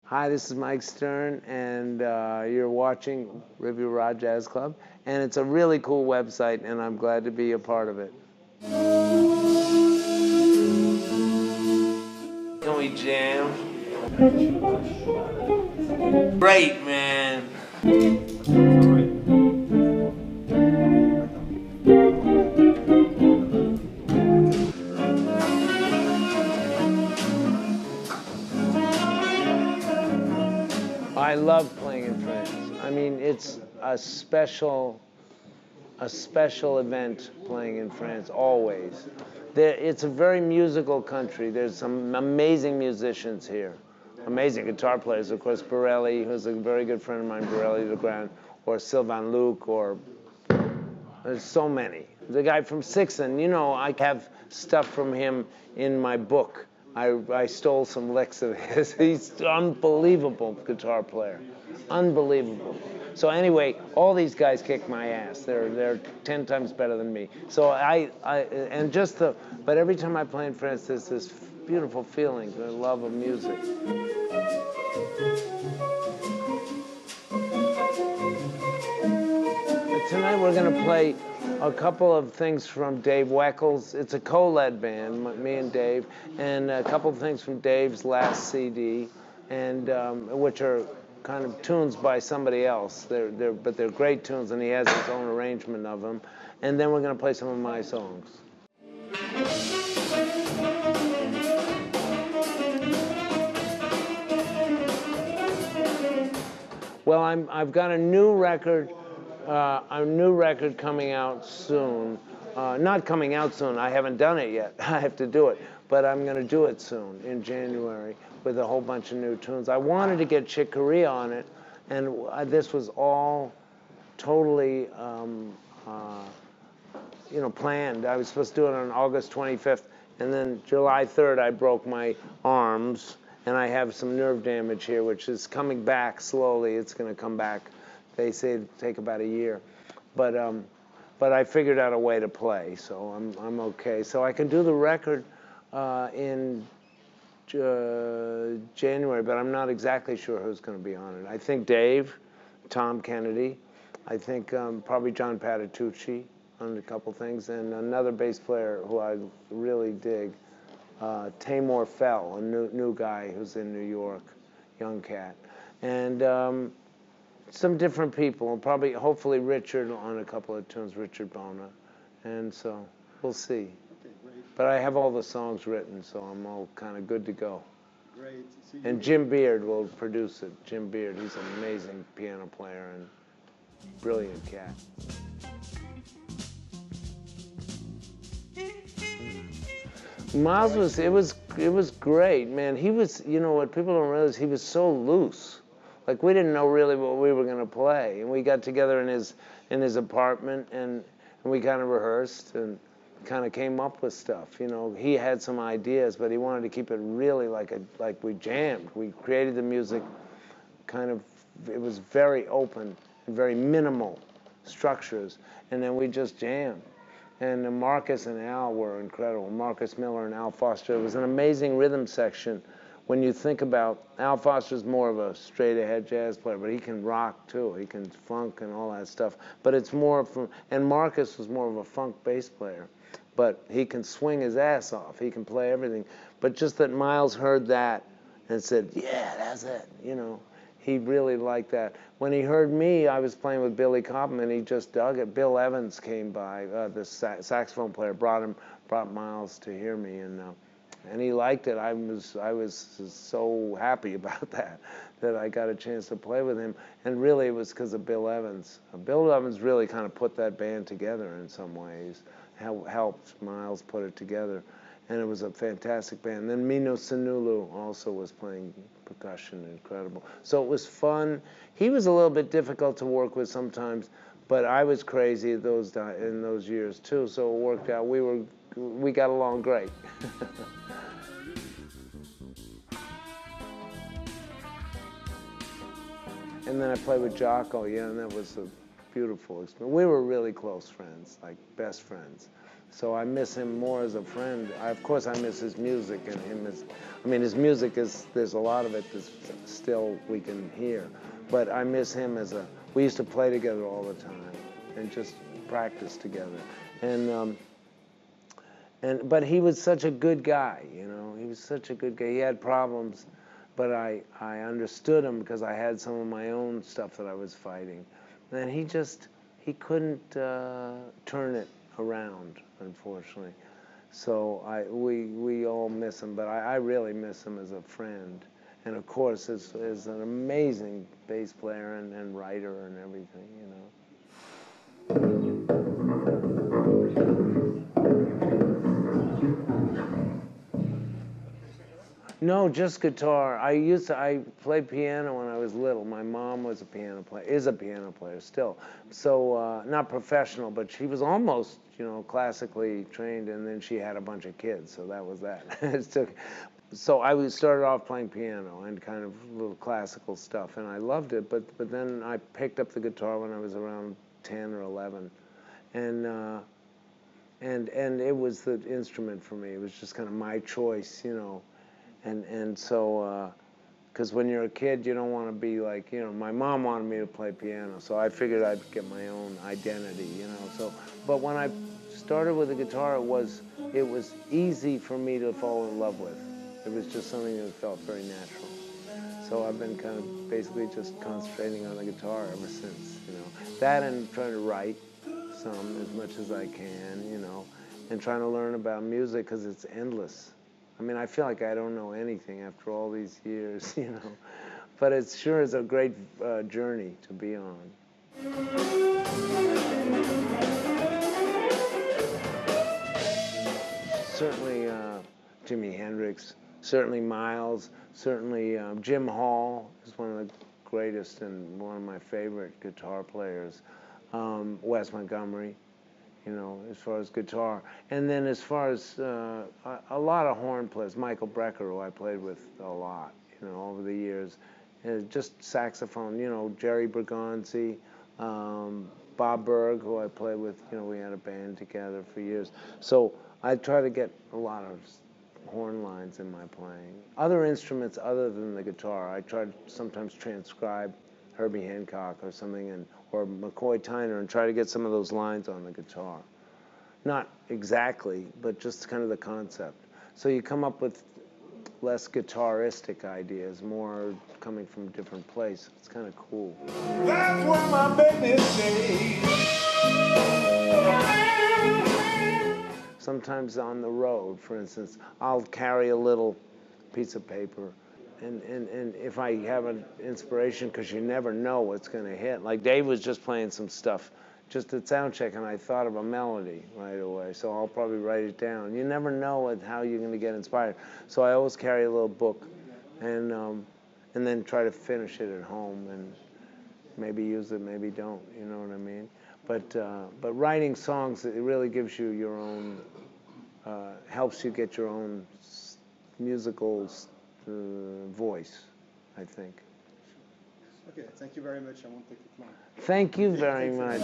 Hi, this is Mike Stern, and you're watching Riviera Jazz Club, and it's a really cool website, and I'm glad to be a part of it. Can we jam? Great, man. I love playing in France. I mean, it's a special event playing in France, always. It's a very musical country. There's some amazing musicians here. Amazing guitar players, of course, Borelli, who's a very good friend of mine, Borelli Legrand, or Sylvain Luc, or there's so many. The guy from Sixon, you know, I have stuff from him in my book. I stole some licks of his. He's an unbelievable guitar player. Unbelievable. So anyway, all these guys kick my ass. They're 10 times better than me. So but every time I play in France, there's this beautiful feeling, the love of music. Tonight we're going to play a couple of things from Dave Weckls. It's a co-led band, me and Dave, and a couple of things from Dave's last CD, and which are kind of tunes by somebody else. But they're great tunes, and he has his own arrangement of them. And then we're going to play some of my songs. Well, I've got a new record coming out soon. Not coming out soon, I haven't done it yet. I have to do it. But I'm going to do it soon, in January, with a whole bunch of new tunes. I wanted to get Chick Corea on it, and this was all totally planned. I was supposed to do it on August 25th, and then July 3rd I broke my arms, and I have some nerve damage here, which is coming back slowly. It's going to come back. They say it'd take about a year, but I figured out a way to play, so I'm okay. So I can do the record in January, but I'm not exactly sure who's going to be on it. I think Dave, Tom Kennedy, I think probably John Patitucci on a couple things, and another bass player who I really dig, Tamor Fell, a new guy who's in New York, young cat, and some different people, probably, hopefully Richard on a couple of tunes, Richard Bona, and so we'll see. But I have all the songs written, so I'm all kind of good to go. Great. And Jim Beard will produce it. Jim Beard, he's an amazing piano player and brilliant cat. Miles it was great, man. He was, you know what people don't realize, he was so loose. Like, we didn't know really what we were going to play, and we got together in his apartment, and we kind of rehearsed and kind of came up with stuff. You know, he had some ideas, but he wanted to keep it really like we jammed. We created the music kind of, it was very open and very minimal structures, and then we just jammed. And Marcus and Al were incredible. Marcus Miller and Al Foster. It was an amazing rhythm section. When you think about, Al Foster's more of a straight-ahead jazz player, but he can rock too. He can funk and all that stuff. But it's more from, and Marcus was more of a funk bass player, but he can swing his ass off. He can play everything. But just that Miles heard that and said, yeah, that's it, you know. He really liked that. When he heard me, I was playing with Billy Cobham, and he just dug it. Bill Evans came by, the saxophone player, brought Miles to hear me, and he liked it. I was so happy about that I got a chance to play with him. And really, it was because of Bill Evans. Bill Evans really kind of put that band together in some ways, helped Miles put it together. And it was a fantastic band. Then Mino Sunulu also was playing percussion, incredible. So it was fun. He was a little bit difficult to work with sometimes, but I was crazy in those years too, so it worked out. We got along great. And then I played with Jocko, yeah, and that was a beautiful experience. We were really close friends, like best friends. So I miss him more as a friend. Of course, I miss his music and him as, I mean, his music is, there's a lot of it that's still we can hear. But I miss him as a, we used to play together all the time and just practice together. But he was such a good guy, you know. He was such a good guy. He had problems, but I understood him because I had some of my own stuff that I was fighting. And he couldn't turn it around, unfortunately. So we all miss him, but I really miss him as a friend. And of course, as an amazing bass player and writer and everything, you know. No, just guitar. I played piano when I was little. My mom was a piano player, is a piano player still. So not professional, but she was almost, you know, classically trained, and then she had a bunch of kids, so that was that. So I started off playing piano and kind of little classical stuff, and I loved it. But then I picked up the guitar when I was around 10 or 11, and it was the instrument for me. It was just kind of my choice, you know. And so, because when you're a kid, you don't want to be like, you know, my mom wanted me to play piano, so I figured I'd get my own identity, you know. So, but when I started with the guitar, it was easy for me to fall in love with. It was just something that felt very natural. So I've been kind of basically just concentrating on the guitar ever since, you know. That and trying to write some as much as I can, you know, and trying to learn about music because it's endless. I mean, I feel like I don't know anything after all these years, you know. But it sure is a great journey to be on. Certainly Jimi Hendrix, certainly Miles, certainly Jim Hall is one of the greatest and one of my favorite guitar players. Wes Montgomery, you know, as far as guitar. And then as far as a lot of horn players, Michael Brecker, who I played with a lot, you know, over the years. Just saxophone, you know, Jerry Bergonzi, Bob Berg, who I played with, you know, we had a band together for years. So I try to get a lot of horn lines in my playing. Other instruments other than the guitar, I try to sometimes transcribe Herbie Hancock or something, or McCoy Tyner, and try to get some of those lines on the guitar. Not exactly, but just kind of the concept. So you come up with less guitaristic ideas, more coming from a different place. It's kind of cool. That's where my baby stays. Sometimes on the road, for instance, I'll carry a little piece of paper. And if I have an inspiration, because you never know what's going to hit. Like Dave was just playing some stuff just at sound check, and I thought of a melody right away, so I'll probably write it down. You never know how you're going to get inspired. So I always carry a little book, and then try to finish it at home, and maybe use it, maybe don't, you know what I mean? But writing songs, it really gives you your own, helps you get your own musical voice, I think. Okay, thank you very much. I won't take it long. Thank you very much.